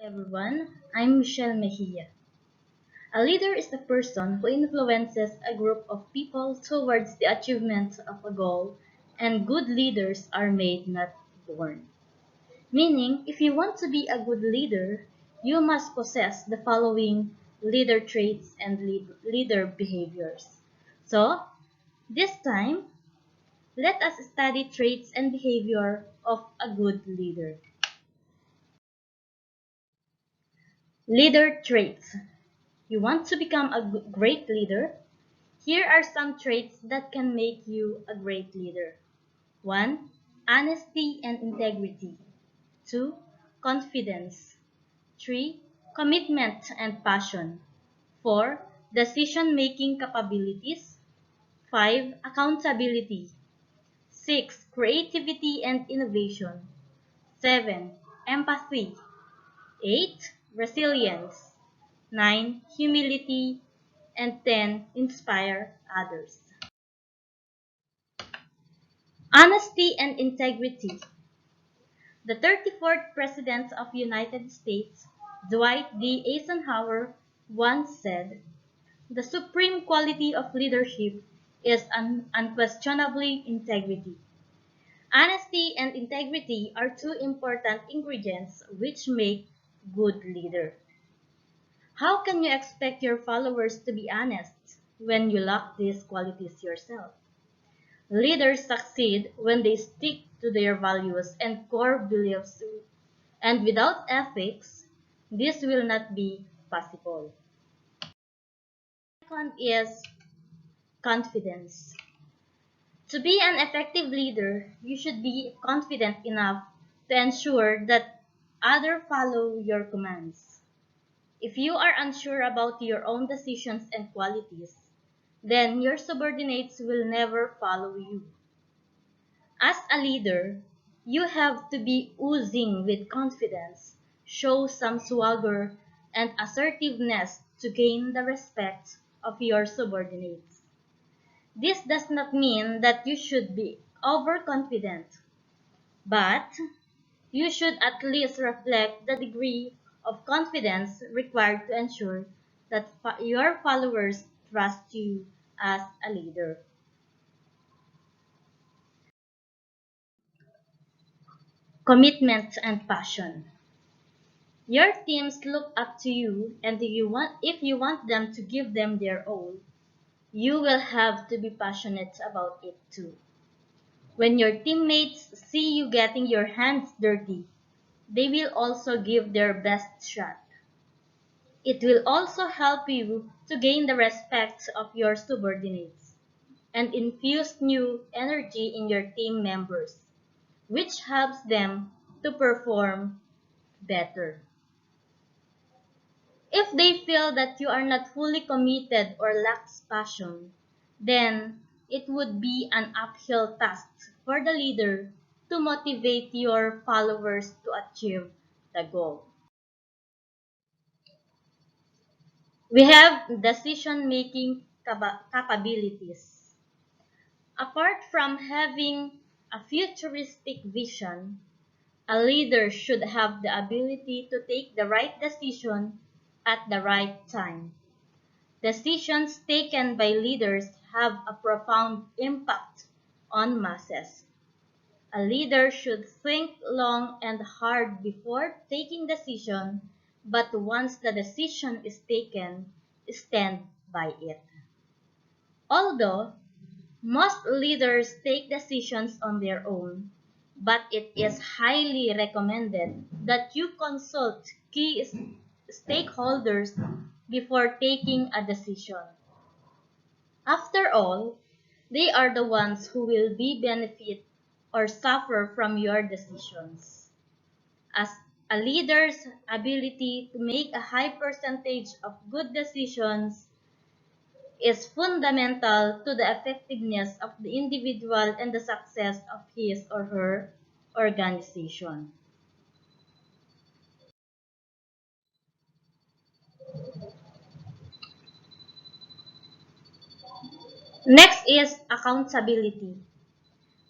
Everyone, I'm Michelle Mejia. A leader is a person who influences a group of people towards the achievement of a goal, and good leaders are made, not born. Meaning, if you want to be a good leader, you must possess the following leader traits and leader behaviors. So, this time, let us study traits and behavior of a good leader. Leader traits. You want to become a great leader? Here are some traits that can make you a great leader. 1. Honesty and integrity. 2. Confidence. 3. Commitment and passion. 4. Decision-making capabilities. 5. Accountability. 6. Creativity and innovation. 7. Empathy. 8. Resilience. 9. Humility. And 10. Inspire others. Honesty and integrity. The 34th President of the United States, Dwight D. Eisenhower, once said, "The supreme quality of leadership is unquestionably integrity." Honesty and integrity are two important ingredients which make good leader. How can you expect your followers to be honest when you lack these qualities yourself? Leaders succeed when they stick to their values and core beliefs, and without ethics, this will not be possible. Second is confidence. To be an effective leader, you should be confident enough to ensure that others follow your commands. If you are unsure about your own decisions and qualities, then your subordinates will never follow you. As a leader, you have to be oozing with confidence, show some swagger and assertiveness to gain the respect of your subordinates. This does not mean that you should be overconfident, but you should at least reflect the degree of confidence required to ensure that your followers trust you as a leader. Commitment and passion. Your teams look up to you, and if you want them to give them their all, you will have to be passionate about it too. When your teammates see you getting your hands dirty, they will also give their best shot. It will also help you to gain the respect of your subordinates and infuse new energy in your team members, which helps them to perform better. If they feel that you are not fully committed or lacks passion, then it would be an uphill task for the leader to motivate your followers to achieve the goal. We have decision-making capabilities. Apart from having a futuristic vision, a leader should have the ability to take the right decision at the right time. Decisions taken by leaders have a profound impact on masses. A leader should think long and hard before taking decision, but once the decision is taken, stand by it. Although most leaders take decisions on their own, but it is highly recommended that you consult key stakeholders before taking a decision. After all, they are the ones who will be benefit or suffer from your decisions. As a leader's ability to make a high percentage of good decisions is fundamental to the effectiveness of the individual and the success of his or her organization. Next is accountability.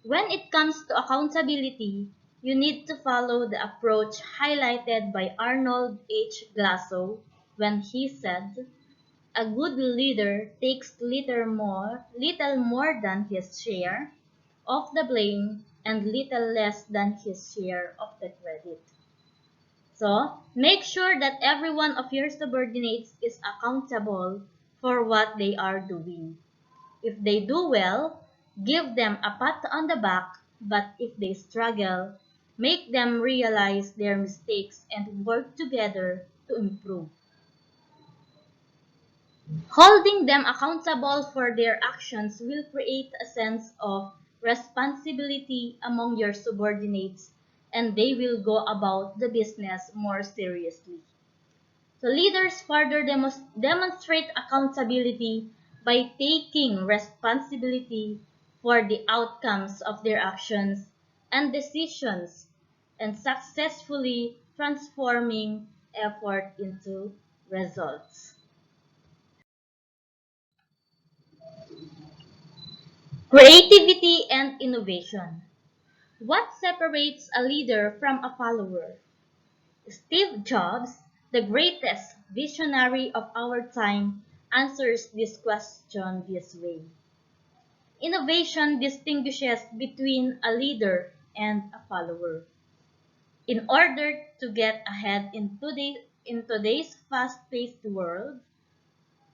When it comes to accountability, You need to follow the approach highlighted by Arnold H. Glasow when he said, "A good leader takes little more than his share of the blame and little less than his share of the credit." So, make sure that every one of your subordinates is accountable for what they are doing. If they do well, give them a pat on the back, but if they struggle, make them realize their mistakes and work together to improve. Holding them accountable for their actions will create a sense of responsibility among your subordinates, and they will go about the business more seriously. So leaders further demonstrate accountability by taking responsibility for the outcomes of their actions and decisions and successfully transforming effort into results. Creativity and innovation. What separates a leader from a follower? Steve Jobs, the greatest visionary of our time, answers this question this way. Innovation distinguishes between a leader and a follower. In order to get ahead in today's fast-paced world,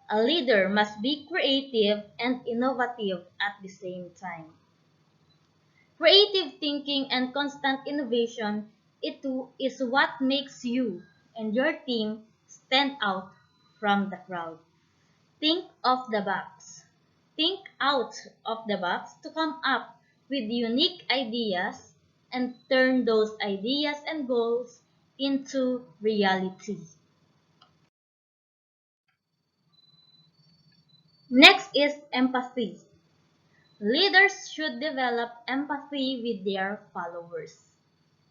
a leader must be creative and innovative at the same time. Creative thinking and constant innovation it is what makes you and your team stand out from the crowd. Think of the box. Think out of the box to come up with unique ideas and turn those ideas and goals into reality. Next is empathy. Leaders should develop empathy with their followers.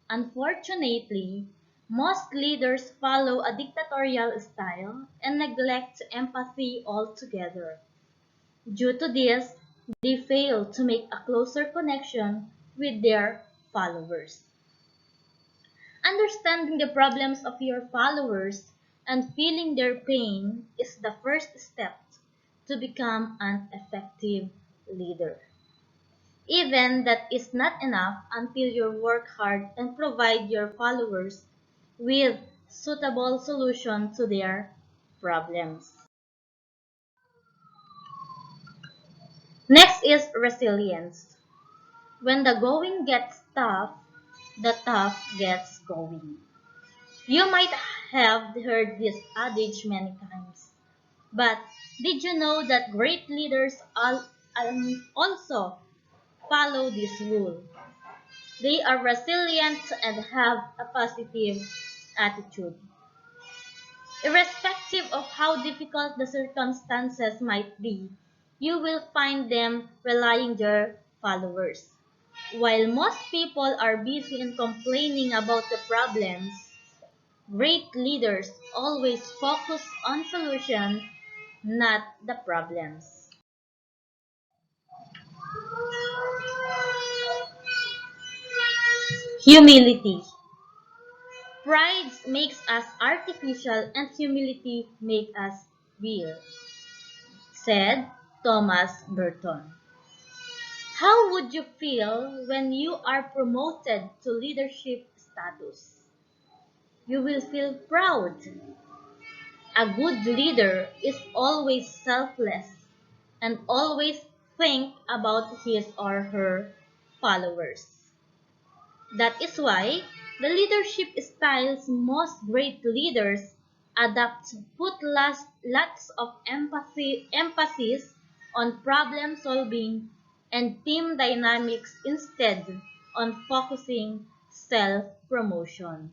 Unfortunately, most leaders follow a dictatorial style and neglect empathy altogether. Due to this, they fail to make a closer connection with their followers. Understanding the problems of your followers and feeling their pain is the first step to become an effective leader. Even that is not enough until you work hard and provide your followers with suitable solution to their problems. Next is resilience. When the going gets tough, the tough gets going. You might have heard this adage many times, but did you know that great leaders also follow this rule? They are resilient and have a positive attitude. Irrespective of how difficult the circumstances might be, you will find them relying their followers. While most people are busy in complaining about the problems, great leaders always focus on solutions, not the problems. Humility. Pride makes us artificial and humility makes us real, said Thomas Burton. How would you feel when you are promoted to leadership status? You will feel proud. A good leader is always selfless and always think about his or her followers. That is why the leadership styles most great leaders adapt put lots of emphasis on problem solving and team dynamics instead on focusing self-promotion.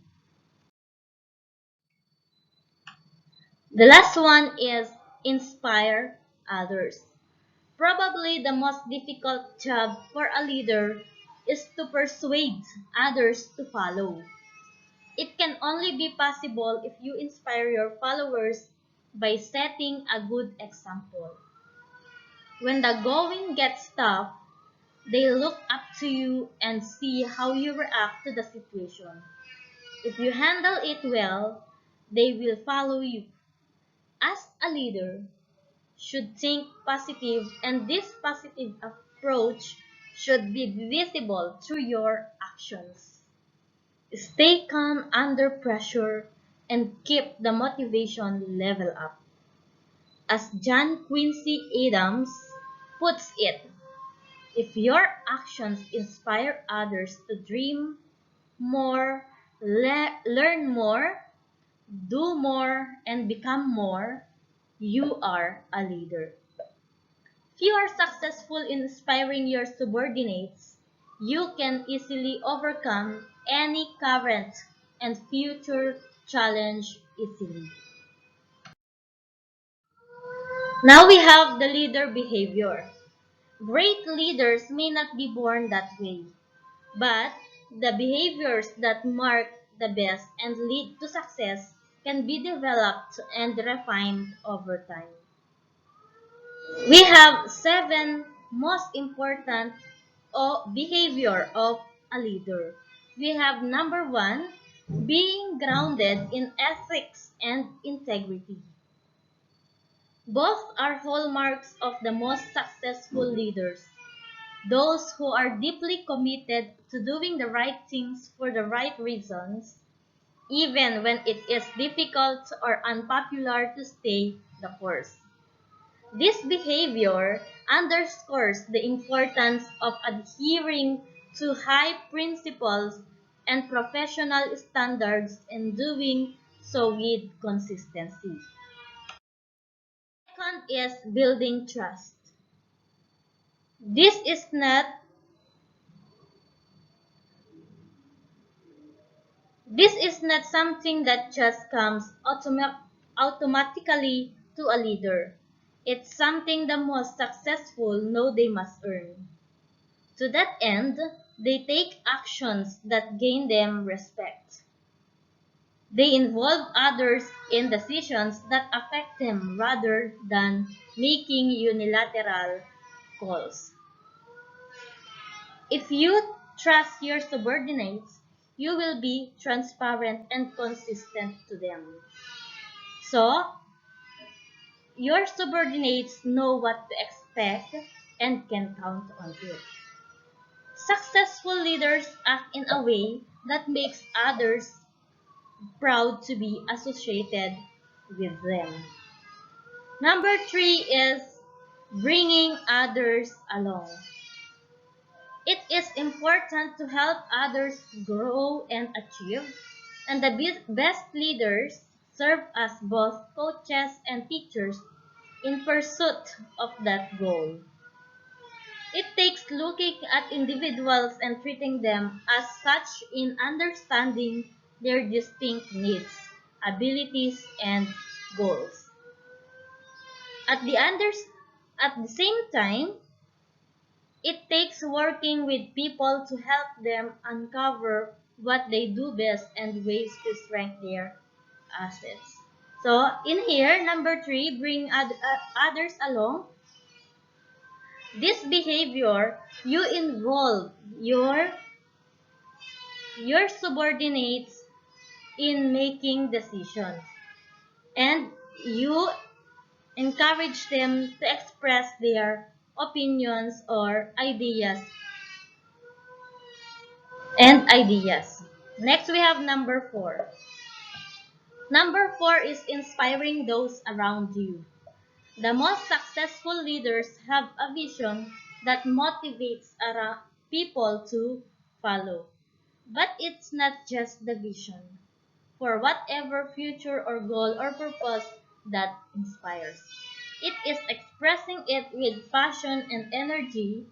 The last one is inspire others. Probably the most difficult job for a leader is to persuade others to follow. It can only be possible if you inspire your followers by setting a good example. When the going gets tough, They look up to you and see how you react to the situation. If you handle it well, they will follow you. As a leader, should think positive, and this positive approach should be visible through your actions. Stay calm under pressure and keep the motivation level up. As John Quincy Adams puts it, if your actions inspire others to dream more, learn more, do more, and become more, you are a leader. If you are successful in inspiring your subordinates, you can easily overcome any current and future challenge easily. Now we have the leader behavior. Great leaders may not be born that way, but the behaviors that mark the best and lead to success can be developed and refined over time. We have seven most important behavior of a leader. We have number one, being grounded in ethics and integrity. Both are hallmarks of the most successful leaders. Those who are deeply committed to doing the right things for the right reasons, even when it is difficult or unpopular to stay the course. This behavior underscores the importance of adhering to high principles and professional standards and doing so with consistency. Second is building trust. This is not this is not something that just comes automatically to a leader. It's something the most successful know they must earn. To that end, they take actions that gain them respect. They involve others in decisions that affect them rather than making unilateral calls. If you trust your subordinates, you will be transparent and consistent to them. So, your subordinates know what to expect and can count on it. Successful leaders act in a way that makes others proud to be associated with them. Number three is bringing others along. It is important to help others grow and achieve, and the best leaders serve as both coaches and teachers in pursuit of that goal. It takes looking at individuals and treating them as such in understanding their distinct needs, abilities, and goals. At the, at the same time, it takes working with people to help them uncover what they do best and ways to strengthen their assets. So, in here, number three, bring others along. This behavior, you involve your subordinates in making decisions, and you encourage them to express their opinions or ideas. Next, we have number four. Number four is inspiring those around you. The most successful leaders have a vision that motivates people to follow. But it's not just the vision. For whatever future or goal or purpose that inspires. It is expressing it with passion and energy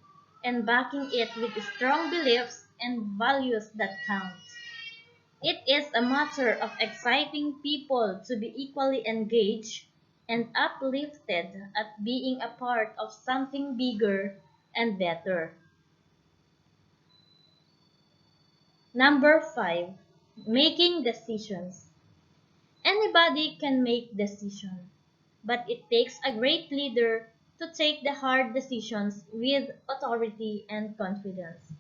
and backing it with strong beliefs and values that count. It is a matter of exciting people to be equally engaged and uplifted at being a part of something bigger and better. Number five, making decisions. Anybody can make decisions, but it takes a great leader to take the hard decisions with authority and confidence.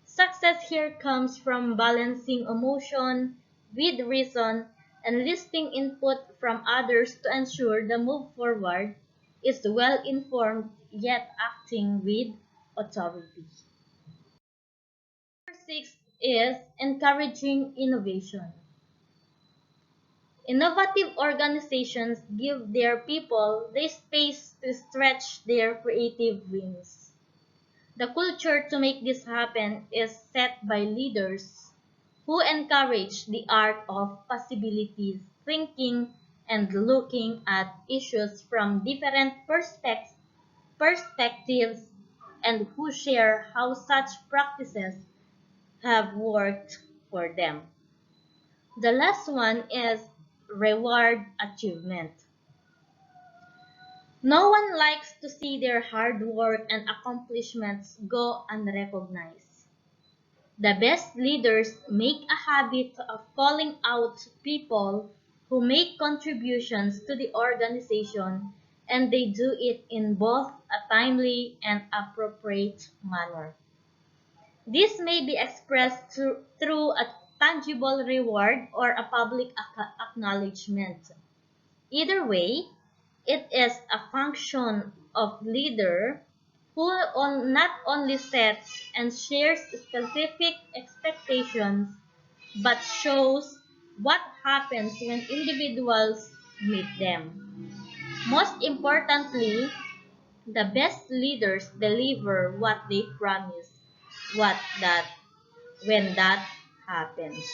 Success here comes from balancing emotion with reason and listening input from others to ensure the move forward is well informed yet acting with authority. Number six is encouraging innovation. Innovative organizations give their people the space to stretch their creative wings. The culture to make this happen is set by leaders who encourage the art of possibilities, thinking, and looking at issues from different perspectives, and who share how such practices have worked for them. The last one is reward achievement. No one likes to see their hard work and accomplishments go unrecognized. The best leaders make a habit of calling out people who make contributions to the organization, and they do it in both a timely and appropriate manner. This may be expressed through a tangible reward or a public acknowledgement. Either way, it is a function of leader who not only sets and shares specific expectations but shows what happens when individuals meet them. Most importantly, the best leaders deliver what they promise, what that when that happens.